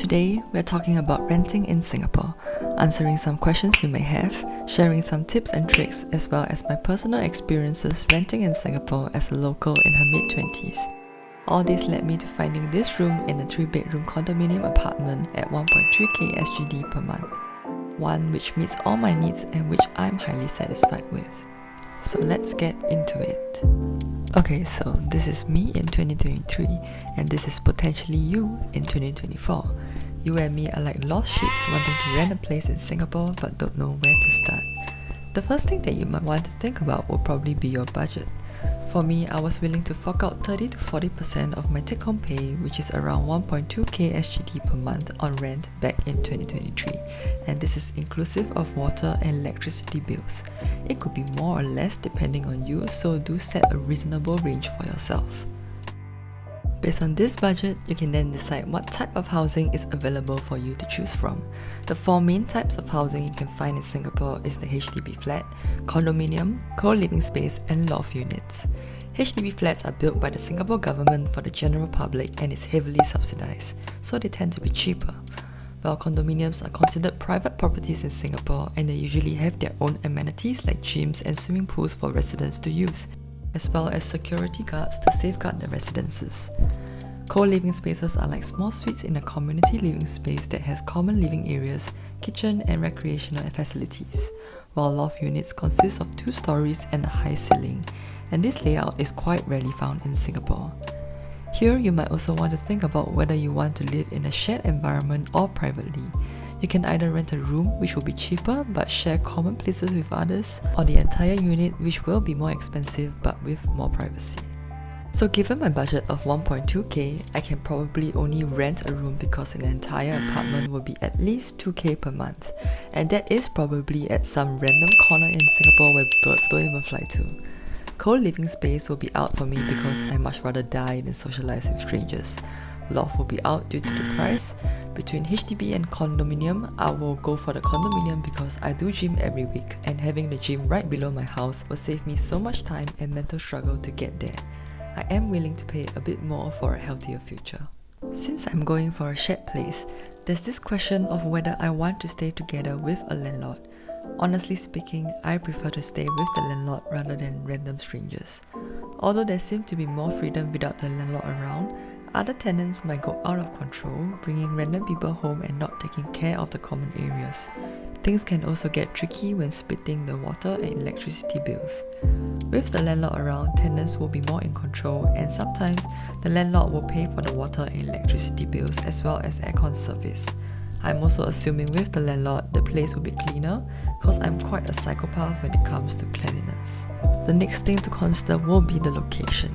Today, we're talking about renting in Singapore, answering some questions you may have, sharing some tips and tricks, as well as my personal experiences renting in Singapore as a local in her mid-20s. All this led me to finding this room in a 3-bedroom condominium apartment at 1.3k SGD per month. One which meets all my needs and which I'm highly satisfied with. So let's get into it. Okay, so this is me in 2023 and this is potentially you in 2024. You and me are like lost sheep wanting to rent a place in Singapore but don't know where to start. The first thing that you might want to think about will probably be your budget. For me, I was willing to fork out 30 to 40% of my take-home pay, which is around 1.2k SGD per month on rent back in 2023, and this is inclusive of water and electricity bills. It could be more or less depending on you, so do set a reasonable range for yourself. Based on this budget, you can then decide what type of housing is available for you to choose from. The 4 main types of housing you can find in Singapore is the HDB flat, condominium, co-living space and loft units. HDB flats are built by the Singapore government for the general public and is heavily subsidised, so they tend to be cheaper. While condominiums are considered private properties in Singapore and they usually have their own amenities like gyms and swimming pools for residents to use, as well as security guards to safeguard the residences. Co-living spaces are like small suites in a community living space that has common living areas, kitchen and recreational facilities, while loft units consist of 2 stories and a high ceiling, and this layout is quite rarely found in Singapore. Here, you might also want to think about whether you want to live in a shared environment or privately. You can either rent a room, which will be cheaper but share common places with others, or the entire unit, which will be more expensive but with more privacy. So given my budget of 1.2k, I can probably only rent a room because an entire apartment will be at least 2k per month, and that is probably at some random corner in Singapore where birds don't even fly to. Co-living space will be out for me because I much rather die than socialise with strangers. Loft will be out due to the price. Between HDB and condominium, I will go for the condominium because I do gym every week and having the gym right below my house will save me so much time and mental struggle to get there. I am willing to pay a bit more for a healthier future. Since I'm going for a shared place, there's this question of whether I want to stay together with a landlord. Honestly speaking, I prefer to stay with the landlord rather than random strangers. Although there seems to be more freedom without the landlord around, other tenants might go out of control, bringing random people home and not taking care of the common areas. Things can also get tricky when splitting the water and electricity bills. With the landlord around, tenants will be more in control and sometimes the landlord will pay for the water and electricity bills as well as aircon service. I'm also assuming with the landlord, the place will be cleaner because I'm quite a psychopath when it comes to cleanliness. The next thing to consider will be the location.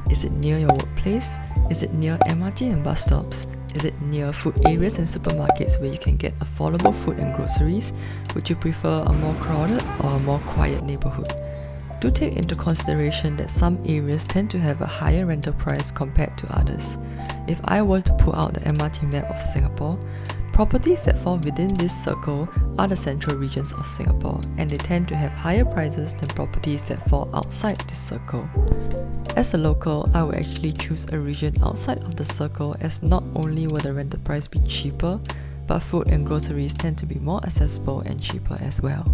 Is it near your workplace? Is it near MRT and bus stops? Is it near food areas and supermarkets where you can get affordable food and groceries? Would you prefer a more crowded or a more quiet neighbourhood? Do take into consideration that some areas tend to have a higher rental price compared to others. If I were to pull out the MRT map of Singapore, properties that fall within this circle are the central regions of Singapore, and they tend to have higher prices than properties that fall outside this circle. As a local, I would actually choose a region outside of the circle as not only will the rental price be cheaper, but food and groceries tend to be more accessible and cheaper as well.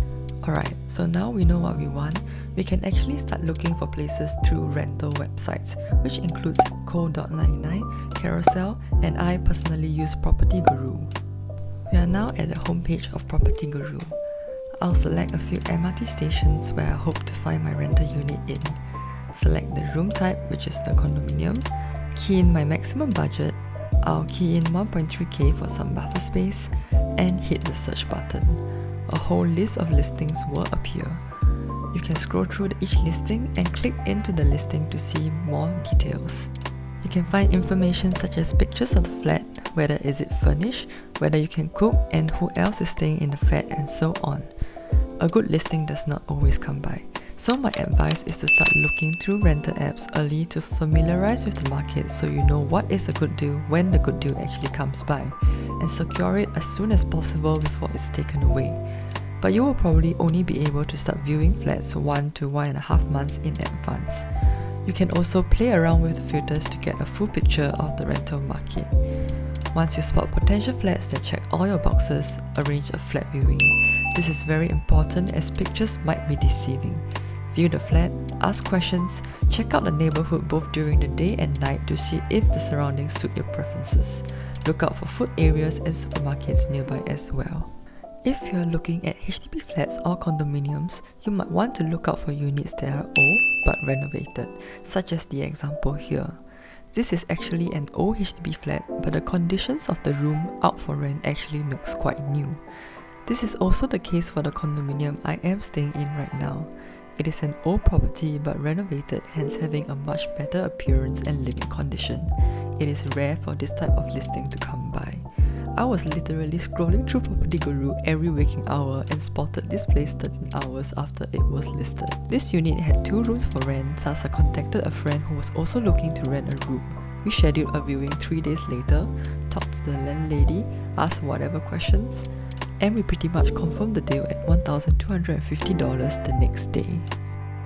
Alright, so now we know what we want, we can actually start looking for places through rental websites, which includes Co.99, Carousel, and I personally use Property Guru. We are now at the homepage of Property Guru. I'll select a few MRT stations where I hope to find my rental unit in. Select the room type, which is the condominium. Key in my maximum budget. I'll key in 1.3k for some buffer space and hit the search button. A whole list of listings will appear. You can scroll through each listing and click into the listing to see more details. You can find information such as pictures of the flat, whether is it furnished, whether you can cook and who else is staying in the flat and so on. A good listing does not always come by, so my advice is to start looking through rental apps early to familiarize with the market so you know what is a good deal when the good deal actually comes by, and secure it as soon as possible before it's taken away. But you will probably only be able to start viewing flats 1 to 1.5 months in advance. You can also play around with the filters to get a full picture of the rental market. Once you spot potential flats that check all your boxes, arrange a flat viewing. This is very important as pictures might be deceiving. View the flat, ask questions, check out the neighborhood both during the day and night to see if the surroundings suit your preferences. Look out for food areas and supermarkets nearby as well. If you are looking at HDB flats or condominiums, you might want to look out for units that are old but renovated, such as the example here. This is actually an old HDB flat, but the conditions of the room out for rent actually looks quite new. This is also the case for the condominium I am staying in right now. It is an old property but renovated, hence having a much better appearance and living condition. It is rare for this type of listing to come by. I was literally scrolling through Property Guru every waking hour and spotted this place 13 hours after it was listed. This unit had 2 rooms for rent, thus I contacted a friend who was also looking to rent a room. We scheduled a viewing 3 days later, talked to the landlady, asked whatever questions, and we pretty much confirmed the deal at $1,250 the next day.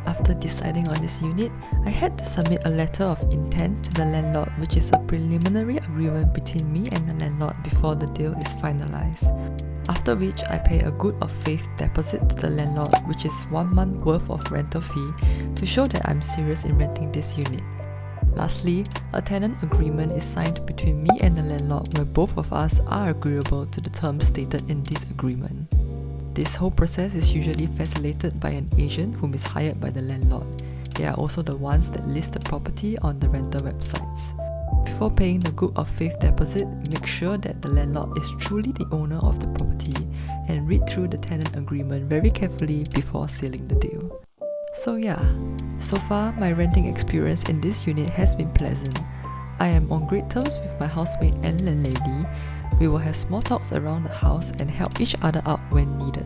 After deciding on this unit, I had to submit a letter of intent to the landlord, which is a preliminary agreement between me and the landlord before the deal is finalized. After which, I pay a good of faith deposit to the landlord, which is 1 month worth of rental fee, to show that I'm serious in renting this unit. Lastly, a tenant agreement is signed between me and the landlord where both of us are agreeable to the terms stated in this agreement. This whole process is usually facilitated by an agent whom is hired by the landlord. They are also the ones that list the property on the rental websites. Before paying the good of faith deposit, make sure that the landlord is truly the owner of the property and read through the tenant agreement very carefully before sealing the deal. So yeah, so far my renting experience in this unit has been pleasant. I am on great terms with my housemate and landlady. We will have small talks around the house and help each other out when needed.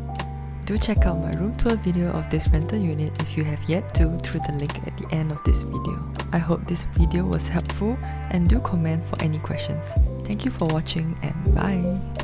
Do check out my room tour video of this rental unit if you have yet to through the link at the end of this video. I hope this video was helpful and do comment for any questions. Thank you for watching and bye!